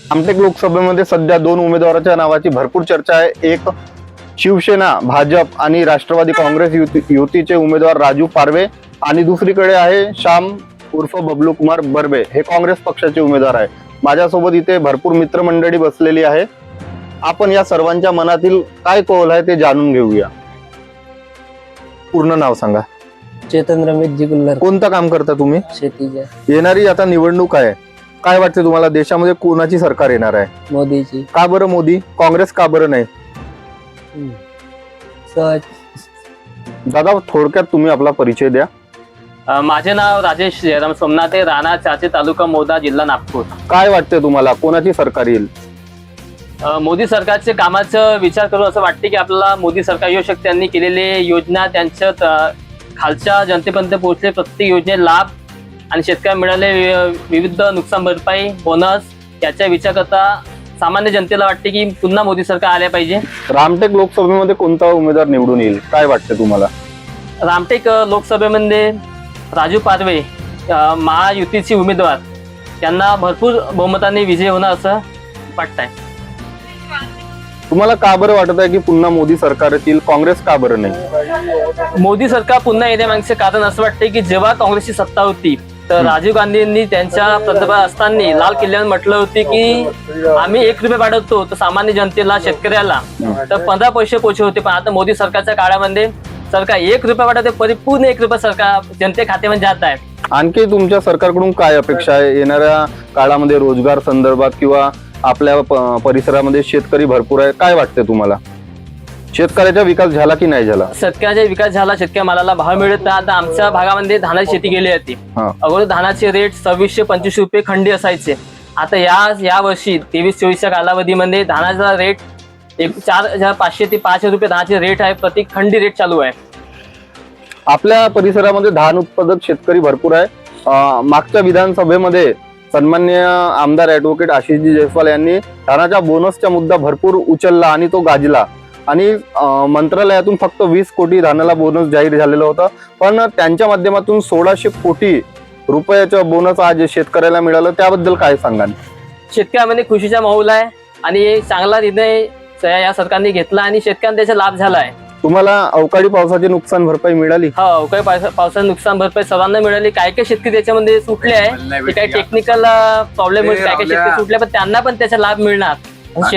रामटेक लोकसभेमध्ये सध्या दोन उमेदवाराच्या नावाची भरपूर चर्चा आहे। एक शिवसेना भाजप आणि राष्ट्रवादी काँग्रेस युतीचे उमेदवार राजू पारवे आणि दुसरीकडे आहे श्याम उर्फ बबलू कुमार बर्वे, हे काँग्रेस पक्षाचे उमेदवार आहे। माझ्यासोबत इथे भरपूर मित्रमंडळी बसलेली आहे। आपण या सर्वांच्या मनातील काय कौल आहे ते जाणून घेऊया। पूर्ण नाव सांगा। चेतन रमेश जिगुल्लर। कोणतं काम करता तुम्ही? शेतीच्या। येणारी आता निवडणूक आहे, काय वाटते तुम्हाला देशामध्ये कोणाची सरकार येणार आहे? मोदीची। का बरं मोदी? काँग्रेस का बरं नाही? सहज। दादा थोडक्यात तुम्ही आपला परिचय द्या। माझे नाव राजेश जयराम सोमनाथ आहे, राहणार चाचे, तालुका मोदा, जिल्हा नागपूर। काय वाटते तुम्हाला कोणाची सरकार येईल? मोदी सरकारचे कामाचा विचार करून असं वाटते की आपल्याला मोदी सरकार येऊ शकते। त्यांनी केलेले योजना त्यांच्या खालच्या जनतेपर्यंत पोहोचले, प्रत्येक योजने लाभ आणि शेतकऱ्यांना मिळाले विविध नुकसान भरपाई, बोनस, याचा विचार करता सामान्य जनतेला वाटते की पुन्हा मोदी सरकार आले पाहिजे। रामटेक लोकसभेमध्ये कोणता उमेदवार निवडून येईल काय वाटते तुम्हाला? रामटेक लोकसभेमध्ये राजू पारवे महायुतीचे उमेदवार यांना भरपूर बहुमताने विजय होणार असं वाटतंय। तुम्हाला का बरं वाटत आहे की पुन्हा मोदी सरकार येईल, काँग्रेस का बरं नाही? मोदी सरकार पुन्हा येण्यामागचे कारण असं वाटते की जेव्हा काँग्रेसची सत्ता होती तर राजीव गांधींनी त्यांच्या पंतप्रधान असताना लाल किल्ल्यावर म्हटलं होते की आम्ही 1 रुपये वाढवतो तर सामान्य जनतेला, शेतकऱ्याला तर 15 पैसे पोहोचले होते। पण आता मोदी सरकारच्या काळामध्ये सरकार 1 रुपये वाढवते, परिपूर्ण 1 रुपये सरकार जनते खात्यामध्ये जात आहे। आणखी तुमच्या सरकारकडून काय अपेक्षा आहे येणाऱ्या काळामध्ये? रोजगार संदर्भात किंवा आपल्या परिसरामध्ये शेतकरी भरपूर आहे, काय वाटते तुम्हाला? शेतकऱ्याचा विकास झाला की नाही झाला? शेतकऱ्याचा विकास झाला, शेतकरी मालाला भाव मिळत नाही। आता आमच्या भागामध्ये धानाची शेती केली जाते। अगोदर धानाचे रेट 2625 रुपये खंडी असायचे। आता या वर्षी 23-24च्या कालावधीमध्ये धानाचा रेट 4500 ते 500 रुपये धानाचे रेट आहे, प्रति खंडी रेट चालू आहे। आपल्या परिसरामध्ये धान उत्पादक शेतकरी भरपूर आहे। मागच्या विधानसभेमध्ये सन्माननीय आमदार ऍडव्होकेट आशिषजी जयस्वाल यांनी धानाच्या बोनसचा मुद्दा भरपूर उचलला आणि तो गाजला आणि मंत्रालयातून फक्त 20 कोटी धानाला बोनस जाहीर झालेलं होतं, पण त्यांच्या माध्यमातून 1600 कोटी रुपयाचं बोनस आज शेतकऱ्याला मिळालं, त्याबद्दल काय सांगाल? शेतकऱ्यामध्ये खुशीचा माहोल आहे आणि चांगला निर्णय या सरकारने घेतला आणि शेतकऱ्यांना त्याचा लाभ झाला आहे। तुम्हाला अवकाळी पावसाची नुकसान भरपाई मिळाली? हो, अवकाळी पावसाची नुकसान भरपाई सर्वांना मिळाली। काही शेतकरी त्याच्यामध्ये सुटले आहे, ते काही टेक्निकल प्रॉब्लेम मुळे काही शेतकरी सुटले, पण त्यांना पण त्याचा लाभ मिळणार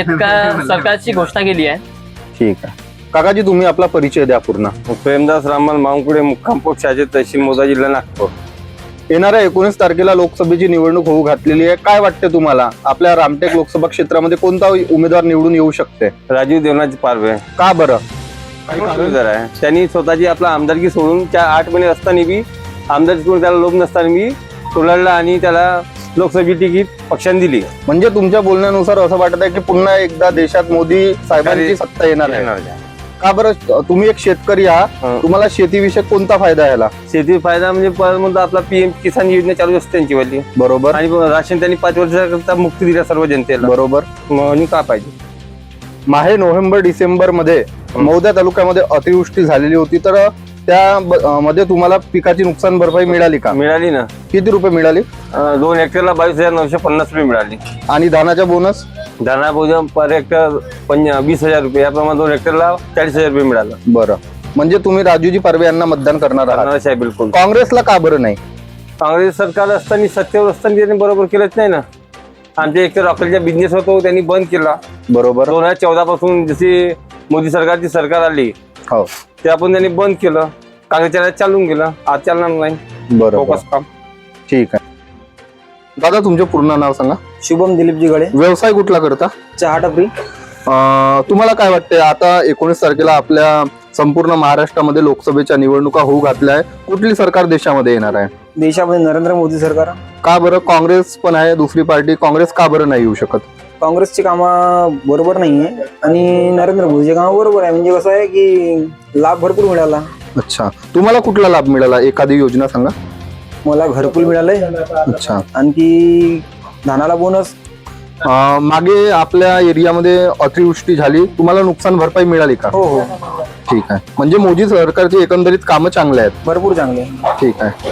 सरकारची घोषणा केली आहे। ठीक आहे काकाजी, तुम्ही आपला परिचय द्या पूर्ण। प्रेमदास रामन मांगुडे, मुक्काम पोस्ट शाजेत, तहसील मोदा, जिल्हा नागपूर। येणाऱ्या 19 तारखेला लोकसभेची निवडणूक होऊ घातलेली आहे, काय वाटते तुम्हाला आपल्या रामटेक लोकसभा क्षेत्रामध्ये कोणता उमेदवार निवडून येऊ शकते? राजीव देवनाथ पारवे। का बरं? उमेदवार आहे, त्यांनी स्वतःची आपला आमदारकी सोडून 8 महिने असताना बी आमदारकी सोडून त्याला लोभ नसताना बी सोडला आणि त्याला लोकसभेची तिकीट पक्षाने दिली। म्हणजे तुमच्या बोलण्यानुसार असं वाटत आहे की पुन्हा एकदा देशात मोदी साहेबांची सत्ता येणार आहे। का बरं? तुम्ही एक शेतकरी आहात, तुम्हाला शेतीविषयक कोणता फायदा आहे? शेती फायदा म्हणजे आपला PM किसान योजना चालू असते त्यांची वाली, बरोबर, आणि राशन त्यांनी 5 वर्षाकरता मुक्ती दिल्या सर्व जनतेला, बरोबर, म्हणून का पाहिजे? माहे नोव्हेंबर डिसेंबर मध्ये मौदा तालुक्यामध्ये अतिवृष्टी झालेली होती, तर त्या मध्ये तुम्हाला पिकाची नुकसान भरपाई मिळाली का? मिळाली ना। किती रुपये मिळाली? 2 हेक्टरला 22,950 रुपये मिळाली। आणि धानाचा बोनस? धाना भोजन पर हेक्टर 20,000 रुपये, याप्रमाणे 2 हेक्टरला 40,000 रुपये मिळालं। बरं, म्हणजे तुम्ही राजूजी पारवे यांना मतदान करणार आहात? बिलकुल। काँग्रेसला का बरं नाही? काँग्रेस सरकार असताना, सत्तेवर असताना त्यांनी बरोबर केलंच नाही ना। आमच्या एक रॉकेलचा बिझनेस होतो त्यांनी बंद केला, बरोबर। 2014 पासून जशी मोदी सरकारची सरकार आली, हो, ते आपण त्यांनी बंद केलं, काँग्रेसच्या चालून गेलं, आज चालणार नाही। बरोबर, काम। ठीक आहे दादा, तुमचं पूर्ण नाव सांगा। शुभम दिलीप जिगळे। व्यवसाय कुठला करता? चहा टपरी। तुम्हाला काय वाटते आता 19 तारखेला आपल्या संपूर्ण महाराष्ट्रामध्ये लोकसभेच्या निवडणुका होऊ घातल्या आहे, कुठली सरकार देशामध्ये येणार आहे? देशामध्ये नरेंद्र मोदी सरकार। का बरं? काँग्रेस पण आहे दुसरी पार्टी, काँग्रेस का बरं नाही येऊ शकत? काँग्रेसची कामं बरोबर नाहीये आणि नरेंद्र मोदीची कामं बरोबर आहे। म्हणजे कसं आहे की लाभ भरपूर मिळाला। अच्छा, तुम्हाला कुठला लाभ मिळाला? एखादी योजना सांगा। मला घरकुल मिळालंय। अच्छा, आणखी धानाला बोनस। मागे आपल्या एरियामध्ये अतिवृष्टी झाली, तुम्हाला नुकसान भरपाई मिळाली का? हो हो, ठीक आहे, म्हणजे मोदी सरकारची एकंदरीत कामं चांगले आहेत, भरपूर चांगले। ठीक आहे।